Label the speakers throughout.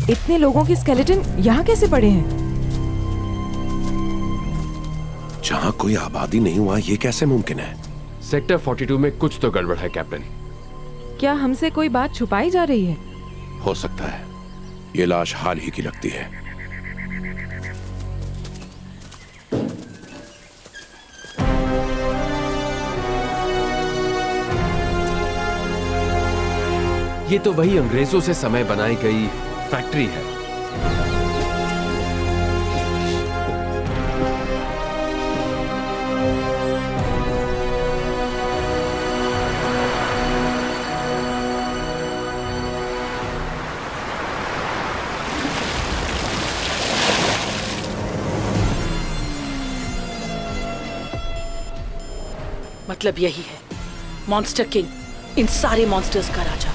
Speaker 1: इतने लोगों के स्केलेटन यहाँ कैसे पड़े हैं?
Speaker 2: जहाँ कोई आबादी नहीं हुआ, ये कैसे मुमकिन है?
Speaker 3: सेक्टर 42 में कुछ तो गड़बड़ है कैप्टन।
Speaker 1: क्या हमसे कोई बात छुपाई जा रही है?
Speaker 2: हो सकता है। ये लाश हाल ही की लगती है।
Speaker 3: ये तो वही अंग्रेजों से समय बनाई गई फैक्ट्री है।
Speaker 4: मतलब यही है मॉन्स्टर किंग, इन सारे मॉन्स्टर्स का राजा।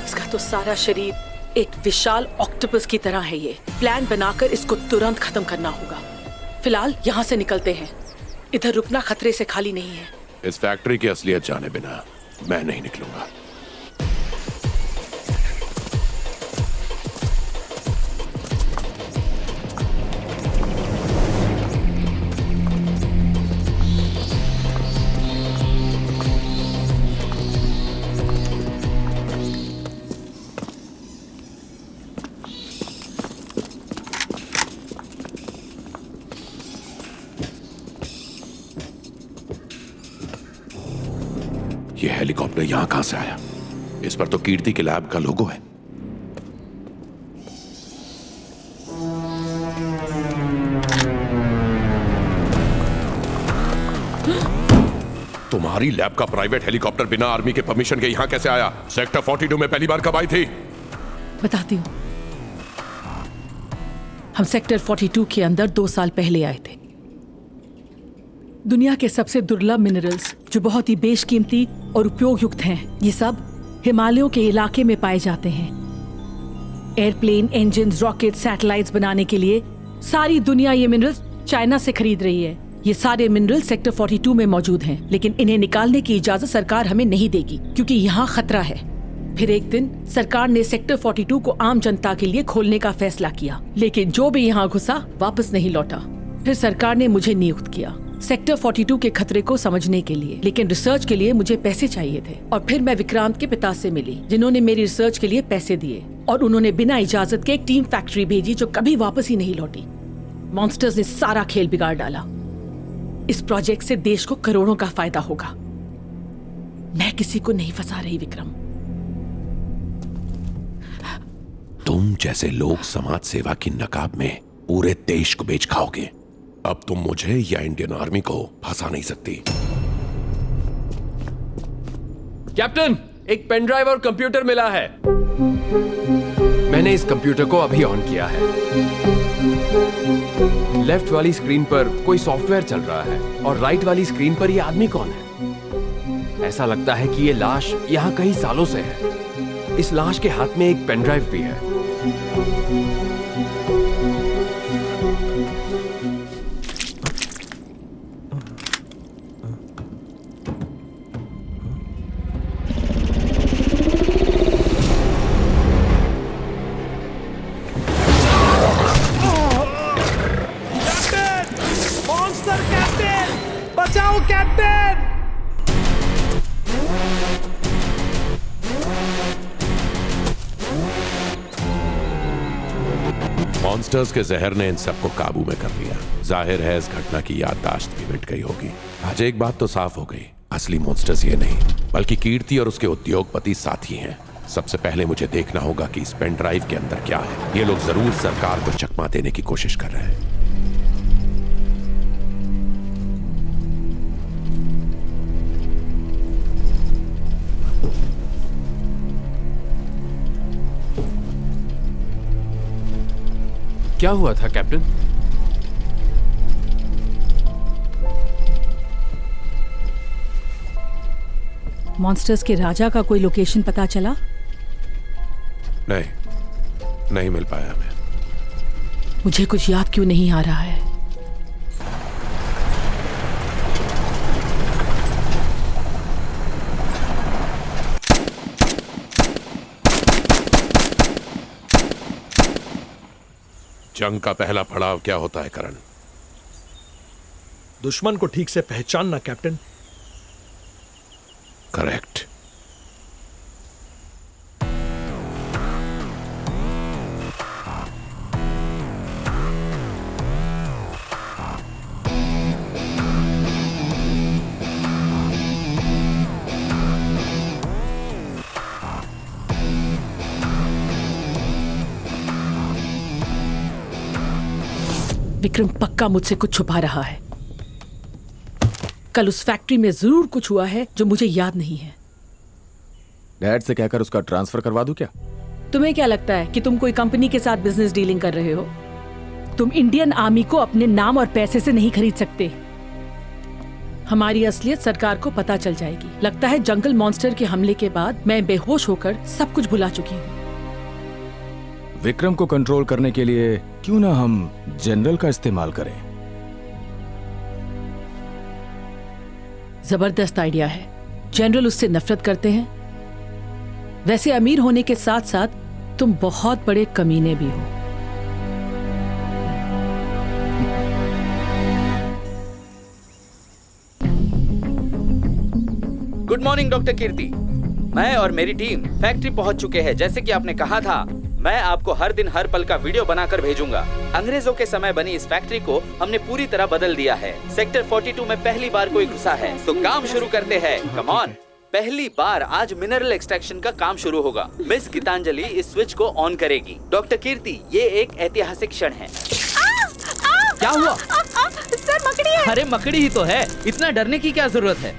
Speaker 4: इसका तो सारा शरीर एक विशाल ऑक्टोपस की तरह है। ये प्लान बनाकर इसको तुरंत खत्म करना होगा। फिलहाल यहाँ से निकलते हैं। इधर रुकना खतरे से खाली नहीं है।
Speaker 2: इस फैक्ट्री की असलियत जाने बिना मैं नहीं निकलूंगा। ये हेलीकॉप्टर यहां कहां से आया? इस पर तो कीर्ति के लैब का लोगो है। तुम्हारी लैब का प्राइवेट हेलीकॉप्टर बिना आर्मी के परमिशन के यहां कैसे आया? सेक्टर 42 में पहली बार कब आई थी?
Speaker 4: बताती हूँ। हम सेक्टर 42 के अंदर 2 साल पहले आए थे। दुनिया के सबसे दुर्लभ मिनरल्स जो बहुत ही बेशकीमती और उपयोग युक्त हैं, ये सब हिमालयों के इलाके में पाए जाते हैं। एयरप्लेन, इंजन्स, रॉकेट, सैटेलाइट्स बनाने के लिए सारी दुनिया ये मिनरल्स चाइना से खरीद रही है। ये सारे मिनरल्स सेक्टर 42 में मौजूद हैं, लेकिन इन्हें निकालने की इजाजत सरकार हमें नहीं देगी क्योंकि यहाँ खतरा है। फिर एक दिन सरकार ने सेक्टर 42 को आम जनता के लिए खोलने का फैसला किया, लेकिन जो भी यहाँ घुसा वापस नहीं लौटा। फिर सरकार ने मुझे नियुक्त किया सेक्टर 42 के खतरे को समझने के लिए, लेकिन रिसर्च के लिए मुझे पैसे चाहिए थे। और फिर मैं विक्रांत के पिता से मिली, जिन्होंने मेरी रिसर्च के लिए पैसे दिए, और उन्होंने बिना इजाजत के एक टीम फैक्ट्री भेजी जो कभी वापस ही नहीं लौटी। मॉन्स्टर्स ने सारा खेल बिगाड़ डाला। इस प्रोजेक्ट से देश को करोड़ों का फायदा होगा। मैं किसी को नहीं फंसा रही विक्रम।
Speaker 2: तुम जैसे लोग समाज सेवा की नकाब में पूरे देश को बेच खाओगे। अब तुम मुझे या इंडियन आर्मी को फंसा नहीं सकती।
Speaker 3: कैप्टन, एक पेन ड्राइव और कंप्यूटर मिला है। मैंने इस कंप्यूटर को अभी ऑन किया है। लेफ्ट वाली स्क्रीन पर कोई सॉफ्टवेयर चल रहा है और राइट वाली स्क्रीन पर ये आदमी कौन है? ऐसा लगता है कि ये लाश यहाँ कई सालों से है। इस लाश के हाथ में एक पेन ड्राइव भी है।
Speaker 2: मॉन्स्टर्स के जहर ने इन सबको काबू में कर लिया। जाहिर है इस घटना की याददाश्त भी मिट गई होगी। आज एक बात तो साफ हो गई, असली मॉन्स्टर्स ये नहीं बल्कि कीर्ति और उसके उद्योगपति साथी हैं। सबसे पहले मुझे देखना होगा कि इस पेन ड्राइव के अंदर क्या है। ये लोग जरूर सरकार को चकमा देने की कोशिश कर रहे हैं।
Speaker 3: क्या हुआ था कैप्टन?
Speaker 4: मॉन्स्टर्स के राजा का कोई लोकेशन पता चला?
Speaker 2: नहीं मिल पाया हमें।
Speaker 4: मुझे कुछ याद क्यों नहीं आ रहा है।
Speaker 2: जंग का पहला पड़ाव क्या होता है करण?
Speaker 5: दुश्मन को ठीक से पहचानना कैप्टन।
Speaker 2: करेक्ट।
Speaker 4: विक्रम पक्का मुझसे कुछ छुपा रहा है। कल उस फैक्ट्री में जरूर कुछ हुआ है जो मुझे याद नहीं है।
Speaker 6: डैड से कहकर उसका ट्रांसफर करवा दूं क्या?
Speaker 4: तुम्हें क्या लगता है कि तुम कोई कंपनी के साथ बिजनेस डीलिंग कर रहे हो? तुम इंडियन आर्मी को अपने नाम और पैसे से नहीं खरीद सकते। हमारी असलियत सरकार को पता चल जाएगी। लगता है जंगल मॉन्स्टर के हमले के बाद मैं बेहोश होकर सब कुछ भुला चुकी हूँ।
Speaker 6: विक्रम को कंट्रोल करने के लिए क्यों ना हम जनरल का इस्तेमाल करें?
Speaker 4: जबरदस्त आइडिया है। जनरल उससे नफरत करते हैं। वैसे अमीर होने के साथ साथ तुम बहुत बड़े कमीने भी हो।
Speaker 7: गुड मॉर्निंग डॉक्टर कीर्ति। मैं और मेरी टीम फैक्ट्री पहुंच चुके हैं। जैसे कि आपने कहा था, मैं आपको हर दिन हर पल का वीडियो बनाकर भेजूंगा। अंग्रेजों के समय बनी इस फैक्ट्री को हमने पूरी तरह बदल दिया है। सेक्टर 42 में पहली बार कोई घुसा है, तो काम शुरू करते हैं। Come on. पहली बार आज मिनरल एक्सट्रैक्शन का काम शुरू होगा। मिस गीतांजलि इस स्विच को ऑन करेगी। डॉक्टर कीर्ति, ये एक ऐतिहासिक क्षण है। क्या हुआ?
Speaker 8: सर मकड़ी है।
Speaker 7: अरे मकड़ी ही तो है, इतना डरने की क्या जरूरत है?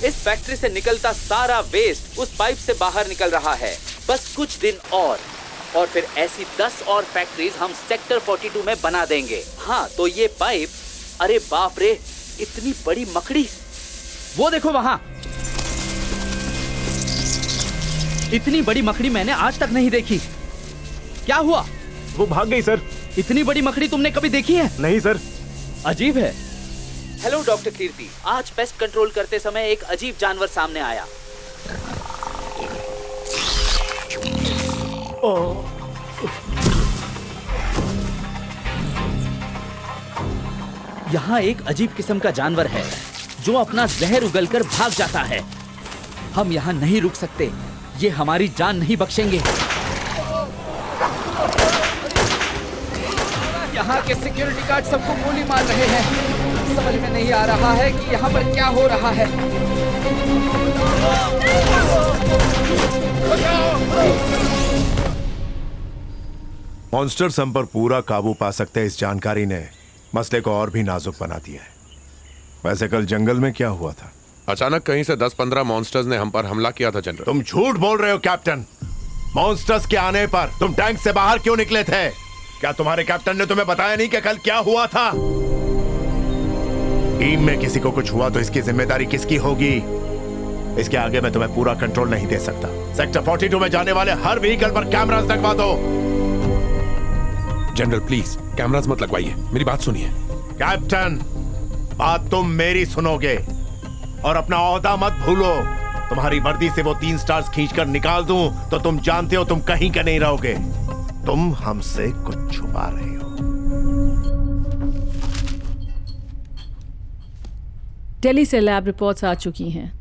Speaker 7: इस फैक्ट्री से निकलता सारा वेस्ट उस पाइप से बाहर निकल रहा है। बस कुछ दिन और फिर ऐसी 10 और फैक्ट्रीज हम सेक्टर 42 में बना देंगे। हाँ, तो ये पाइप, अरे बाप रे, इतनी बड़ी मकड़ी, वो देखो वहां। इतनी बड़ी मकड़ी मैंने आज तक नहीं देखी। क्या हुआ?
Speaker 5: वो भाग गई सर।
Speaker 7: इतनी बड़ी मकड़ी तुमने कभी देखी है?
Speaker 5: नहीं सर।
Speaker 7: अजीब है। हेलो डॉक्टर कीर्ति, आज पेस्ट कंट्रोल करते समय एक अजीब जानवर सामने आया। यहाँ एक अजीब किस्म का जानवर है जो अपना जहर उगलकर भाग जाता है। हम यहाँ नहीं रुक सकते, ये हमारी जान नहीं बख्शेंगे। यहाँ के सिक्योरिटी गार्ड सबको गोली मार रहे हैं। समझ में नहीं आ रहा है कि यहाँ पर क्या हो रहा है।
Speaker 9: मॉन्स्टर्स हम पर पूरा काबू पा सकते हैं, इस जानकारी ने मसले को और भी नाजुक बना दिया है। वैसे कल जंगल में क्या हुआ था?
Speaker 2: अचानक कहीं से 10-15 मॉन्स्टर्स ने हम पर हमला किया था जनरल।
Speaker 9: तुम झूठ बोल रहे हो कैप्टन। मॉन्स्टर्स के आने पर तुम टैंक से बाहर क्यों निकले थे? क्या तुम्हारे कैप्टन ने तुम्हें बताया नहीं कि कल क्या हुआ था? टीम में किसी को कुछ हुआ तो इसकी जिम्मेदारी किसकी होगी? इसके आगे मैं तुम्हें पूरा कंट्रोल नहीं दे सकता। सेक्टर 42 में जाने वाले हर व्हीकल पर कैमरास लगवा दो।
Speaker 2: जनरल प्लीज कैमरास मत लगवाइए, मेरी बात सुनिए।
Speaker 9: कैप्टन, बात तुम मेरी सुनोगे और अपना ओहदा मत भूलो। तुम्हारी वर्दी से वो 3 स्टार्स खींचकर निकाल दूं तो तुम जानते हो तुम कहीं का नहीं रहोगे। तुम हमसे कुछ छुपा रहे हो।
Speaker 4: दिल्ली से लैब रिपोर्ट्स आ चुकी हैं।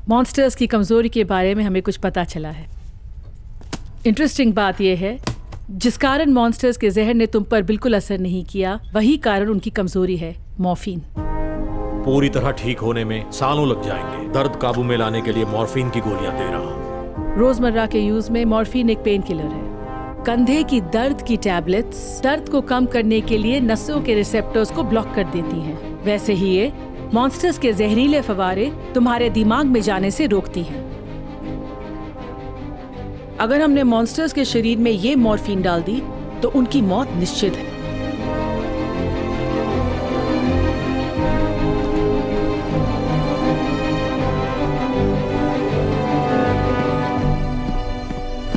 Speaker 4: मॉन्स्टर्स की कमजोरी के बारे में हमें कुछ पता चला है। इंटरेस्टिंग बात यह है, जिस कारण मॉन्स्टर्स के जहर ने तुम पर बिल्कुल असर नहीं किया, वही कारण उनकी कमजोरी है, मॉर्फिन।
Speaker 10: पूरी तरह ठीक होने में सालों लग जाएंगे। दर्द काबू में लाने के लिए मॉर्फिन की गोलियां दे रहा हूं।
Speaker 4: रोजमर्रा के यूज में मॉर्फिन एक पेन किलर है। कंधे की दर्द की टैबलेट्स दर्द को कम करने के लिए नसों के रिसेप्टर्स को ब्लॉक कर देती हैं। वैसे ही ये मॉन्स्टर्स के जहरीले फवारे तुम्हारे दिमाग में जाने से रोकती हैं। अगर हमने मॉन्स्टर्स के शरीर में ये मॉर्फिन डाल दी तो उनकी मौत निश्चित है।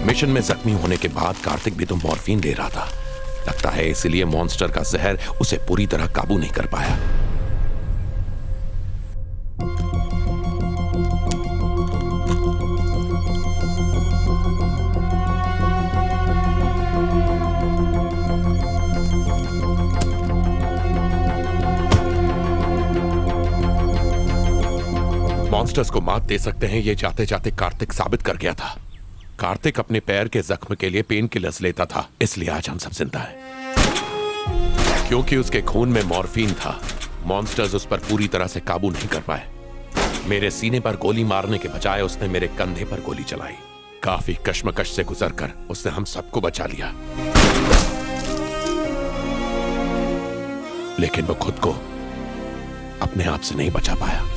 Speaker 2: मिशन में जख्मी होने के बाद कार्तिक भी तो मॉर्फिन ले रहा था। लगता है इसलिए मॉन्स्टर का जहर उसे पूरी तरह काबू नहीं कर पाया। मॉन्स्टर्स को मात दे सकते हैं ये जाते जाते कार्तिक साबित कर गया था। कार्तिक अपने पैर के जख्म के लिए पेन किलर्स लेता था, इसलिए आज हम सब जिंदा हैं। क्योंकि उसके खून में मॉर्फिन था, मॉन्स्टर्स उस पर पूरी तरह से काबू नहीं कर पाए। मेरे सीने पर गोली मारने के बजाय उसने मेरे कंधे पर गोली चलाई। काफी कश्मकश से गुजरकर उसने हम सबको बचा लिया, लेकिन वो खुद को अपने आप से नहीं बचा पाया।